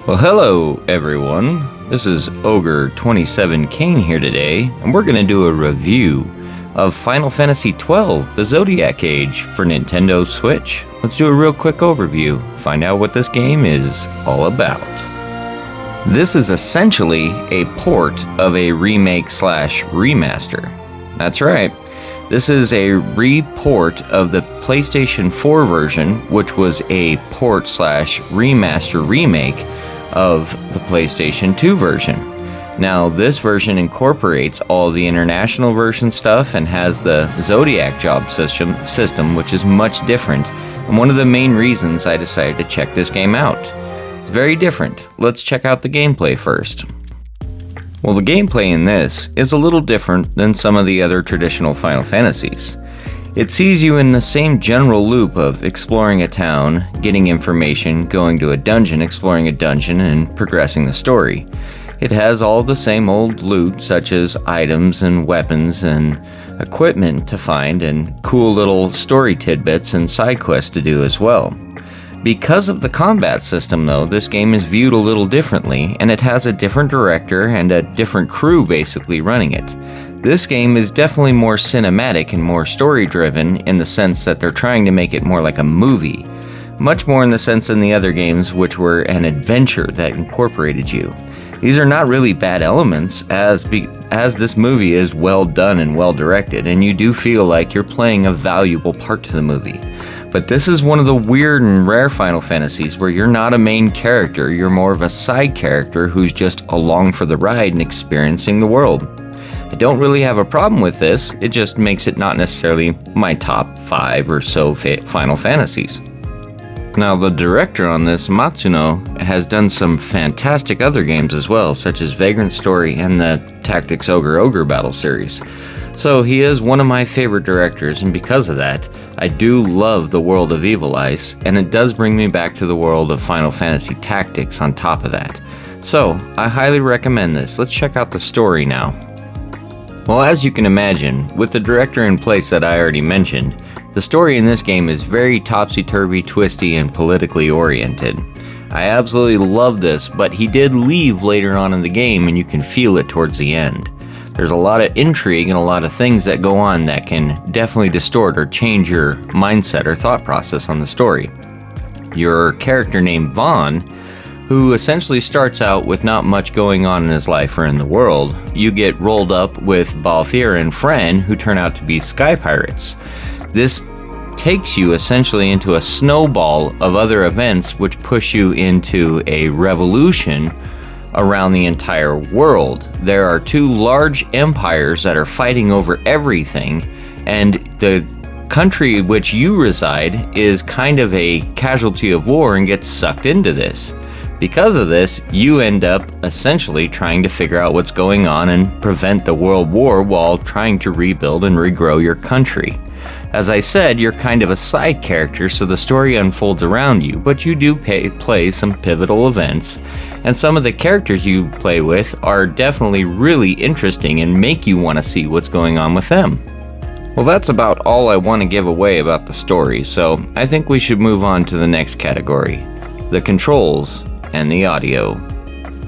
Well, hello everyone. This is Ogre 27 Kane here today, and we're going to do a review of Final Fantasy XII, the Zodiac Age for Nintendo Switch. Let's do a real quick overview, find out what this game is all about. This is essentially a port of a remake/remaster. That's right. This is a report of the PlayStation 4 version, which was a port/remaster remake of the PlayStation 2 version. Now, this version incorporates all the international version stuff and has the Zodiac job system, which is much different, and one of the main reasons I decided to check this game out. It's very different. Let's check out the gameplay first. Well, the gameplay in this is a little different than some of the other traditional Final Fantasies. It sees you in the same general loop of exploring a town, getting information, going to a dungeon, exploring a dungeon, and progressing the story. It has all the same old loot, such as items and weapons and equipment to find, and cool little story tidbits and side quests to do as well. Because of the combat system, though, this game is viewed a little differently, and it has a different director and a different crew basically running it. This game is definitely more cinematic and more story-driven in the sense that they're trying to make it more like a movie. Much more in the sense than the other games, which were an adventure that incorporated you. These are not really bad elements, as this movie is well done and well directed, and you do feel like you're playing a valuable part to the movie. But this is one of the weird and rare Final Fantasies where you're not a main character, you're more of a side character who's just along for the ride and experiencing the world. I don't really have a problem with this, it just makes it not necessarily my top 5 or so Final Fantasies. Now, the director on this, Matsuno, has done some fantastic other games as well, such as Vagrant Story and the Tactics Ogre Battle series. So he is one of my favorite directors, and because of that, I do love the world of Evil Ice, and it does bring me back to the world of Final Fantasy Tactics on top of that. So, I highly recommend this. Let's check out the story now. Well, as you can imagine, with the director in place that I already mentioned, the story in this game is very topsy-turvy, twisty, and politically oriented. I absolutely love this, but he did leave later on in the game, and you can feel it towards the end. There's a lot of intrigue and a lot of things that go on that can definitely distort or change your mindset or thought process on the story. Your character named Vaughn, who essentially starts out with not much going on in his life or in the world, you get rolled up with Balthier and Fran, who turn out to be sky pirates. This takes you essentially into a snowball of other events which push you into a revolution around the entire world. There are two large empires that are fighting over everything, and the country which you reside is kind of a casualty of war and gets sucked into this. Because of this, you end up essentially trying to figure out what's going on and prevent the world war while trying to rebuild and regrow your country. As I said, you're kind of a side character, so the story unfolds around you, but you do play some pivotal events, and some of the characters you play with are definitely really interesting and make you want to see what's going on with them. Well, that's about all I want to give away about the story, so I think we should move on to the next category, the controls and the audio.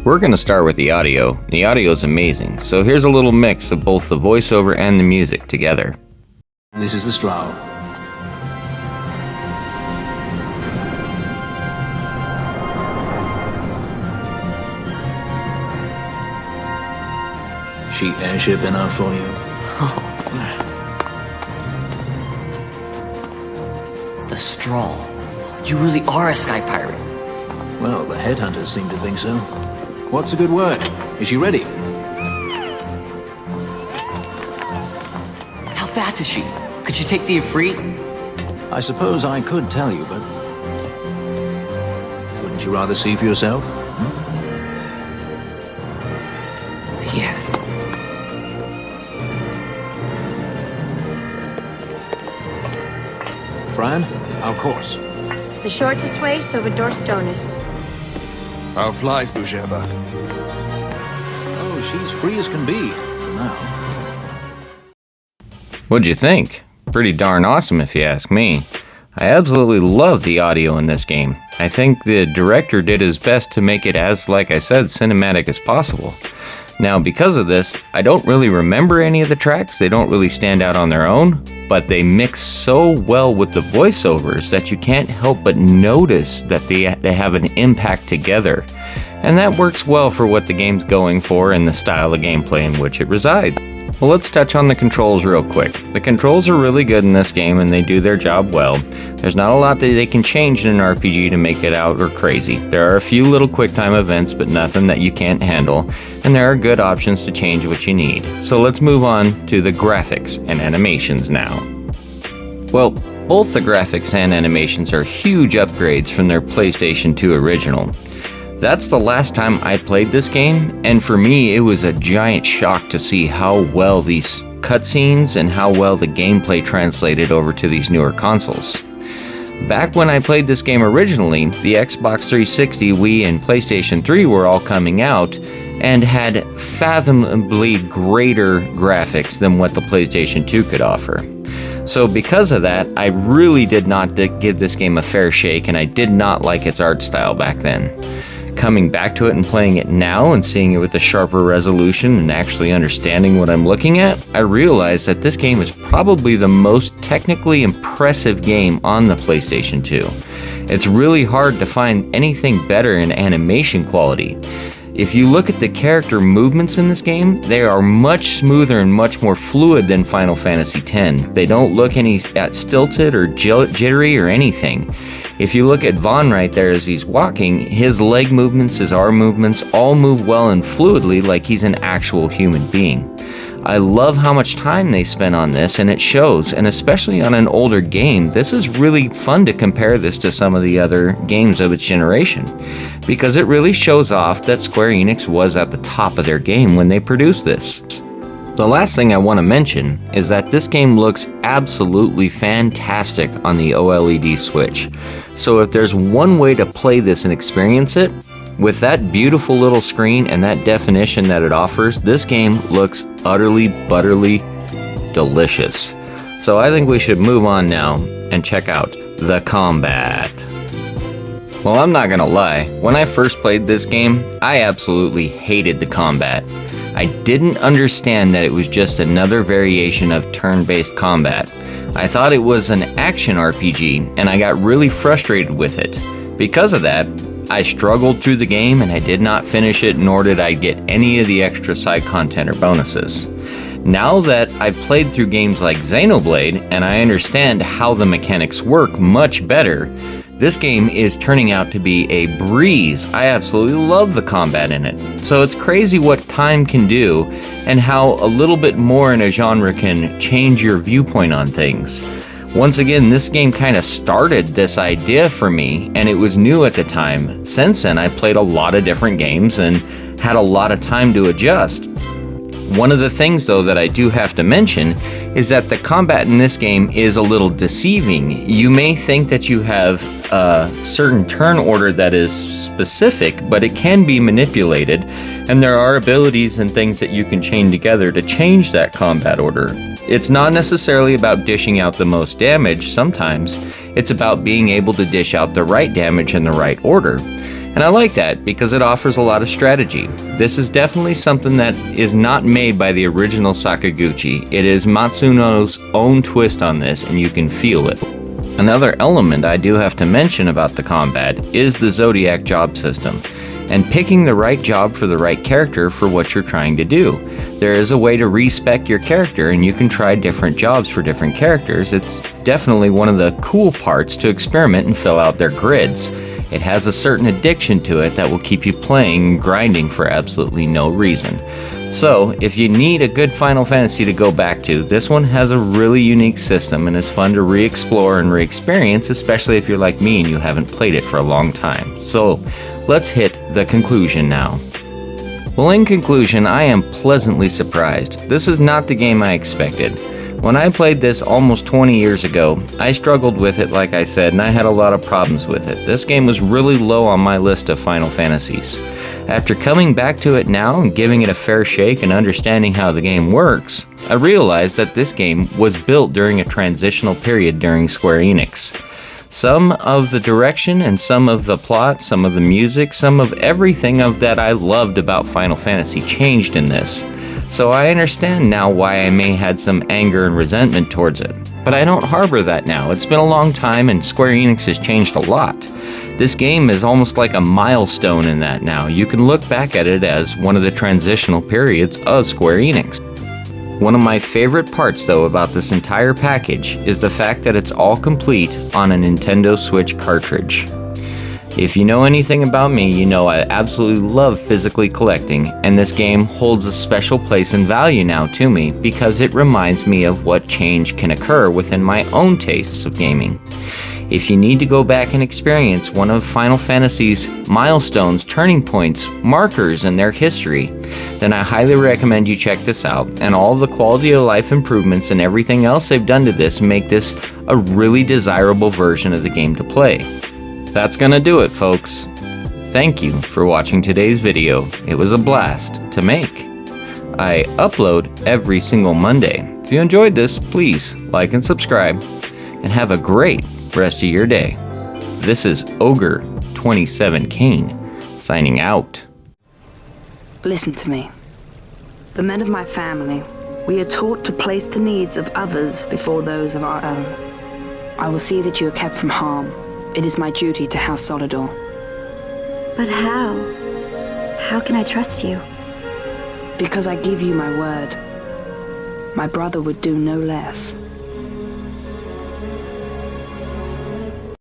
We're going to start with the audio. The audio is amazing, so here's a little mix of both the voiceover and the music together. This is the Stroud. Cheap airship enough for you? The Straw. You really are a sky pirate. Well, the headhunters seem to think so. What's a good word? Is she ready? How fast is she? Could she take the Ifrit? I suppose I could tell you, but... wouldn't you rather see for yourself? Yeah. Fran, our course. The shortest way is over Dorstonis. How flies Bujerba? Oh, she's free as can be, for now. What'd you think? Pretty darn awesome if you ask me. I absolutely love the audio in this game. I think the director did his best to make it as, like I said, cinematic as possible. Now, because of this, I don't really remember any of the tracks. They don't really stand out on their own, but they mix so well with the voiceovers that you can't help but notice that they have an impact together. And that works well for what the game's going for and the style of gameplay in which it resides. Well, let's touch on the controls real quick. The controls are really good in this game and they do their job well. There's not a lot that they can change in an RPG to make it out or crazy. There are a few little quick time events, but nothing that you can't handle, and there are good options to change what you need. So let's move on to the graphics and animations now. Well, both the graphics and animations are huge upgrades from their PlayStation 2 original. That's the last time I played this game, and for me it was a giant shock to see how well these cutscenes and how well the gameplay translated over to these newer consoles. Back when I played this game originally, the Xbox 360, Wii, and PlayStation 3 were all coming out and had fathomably greater graphics than what the PlayStation 2 could offer. So because of that, I really did not give this game a fair shake, and I did not like its art style back then. Coming back to it and playing it now and seeing it with a sharper resolution and actually understanding what I'm looking at, I realized that this game is probably the most technically impressive game on the PlayStation 2. It's really hard to find anything better in animation quality. If you look at the character movements in this game, they are much smoother and much more fluid than Final Fantasy X. They don't look any stilted or jittery or anything. If you look at Vaughn right there as he's walking, his leg movements, his arm movements, all move well and fluidly like he's an actual human being. I love how much time they spent on this, and it shows, and especially on an older game, this is really fun to compare this to some of the other games of its generation, because it really shows off that Square Enix was at the top of their game when they produced this. The last thing I want to mention is that this game looks absolutely fantastic on the OLED Switch. So if there's one way to play this and experience it, with that beautiful little screen and that definition that it offers, this game looks utterly butterly delicious. So I think we should move on now and check out the combat. Well, I'm not gonna lie, when I first played this game, I absolutely hated the combat. I didn't understand that it was just another variation of turn-based combat. I thought it was an action RPG, and I got really frustrated with it. Because of that, I struggled through the game and I did not finish it, nor did I get any of the extra side content or bonuses. Now that I've played through games like Xenoblade and I understand how the mechanics work much better, this game is turning out to be a breeze. I absolutely love the combat in it. So it's crazy what time can do and how a little bit more in a genre can change your viewpoint on things. Once again, this game kind of started this idea for me, and it was new at the time. Since then, I played a lot of different games and had a lot of time to adjust. One of the things, though, that I do have to mention is that the combat in this game is a little deceiving. You may think that you have a certain turn order that is specific, but it can be manipulated, and there are abilities and things that you can chain together to change that combat order. It's not necessarily about dishing out the most damage. Sometimes it's about being able to dish out the right damage in the right order. And I like that because it offers a lot of strategy. This is definitely something that is not made by the original Sakaguchi. It is Matsuno's own twist on this, and you can feel it. Another element I do have to mention about the combat is the Zodiac job system, and picking the right job for the right character for what you're trying to do. There is a way to respec your character, and you can try different jobs for different characters. It's definitely one of the cool parts to experiment and fill out their grids. It has a certain addiction to it that will keep you playing and grinding for absolutely no reason. So, if you need a good Final Fantasy to go back to, this one has a really unique system and is fun to re-explore and re-experience, especially if you're like me and you haven't played it for a long time. So, let's hit the conclusion now. Well, in conclusion, I am pleasantly surprised. This is not the game I expected. When I played this almost 20 years ago, I struggled with it, like I said, and I had a lot of problems with it. This game was really low on my list of Final Fantasies. After coming back to it now and giving it a fair shake and understanding how the game works, I realized that this game was built during a transitional period during Square Enix. Some of the direction and some of the plot, some of the music, some of everything of that I loved about Final Fantasy changed in this. So I understand now why I may had some anger and resentment towards it. But I don't harbor that now. It's been a long time and Square Enix has changed a lot. This game is almost like a milestone in that now. You can look back at it as one of the transitional periods of Square Enix. One of my favorite parts though about this entire package is the fact that it's all complete on a Nintendo Switch cartridge. If you know anything about me, you know I absolutely love physically collecting, and this game holds a special place and value now to me because it reminds me of what change can occur within my own tastes of gaming. If you need to go back and experience one of Final Fantasy's milestones, turning points, markers in their history, then I highly recommend you check this out, and all of the quality of life improvements and everything else they've done to this make this a really desirable version of the game to play. That's gonna do it, folks. Thank you for watching today's video. It was a blast to make. I upload every single Monday. If you enjoyed this, please like and subscribe, and have a great rest of your day. This is Ogre 27 Kane signing out. Listen to me. The men of my family, we are taught to place the needs of others before those of our own. I will see that you are kept from harm. It is my duty to House Solidor. But how? How can I trust you? Because I give you my word. My brother would do no less.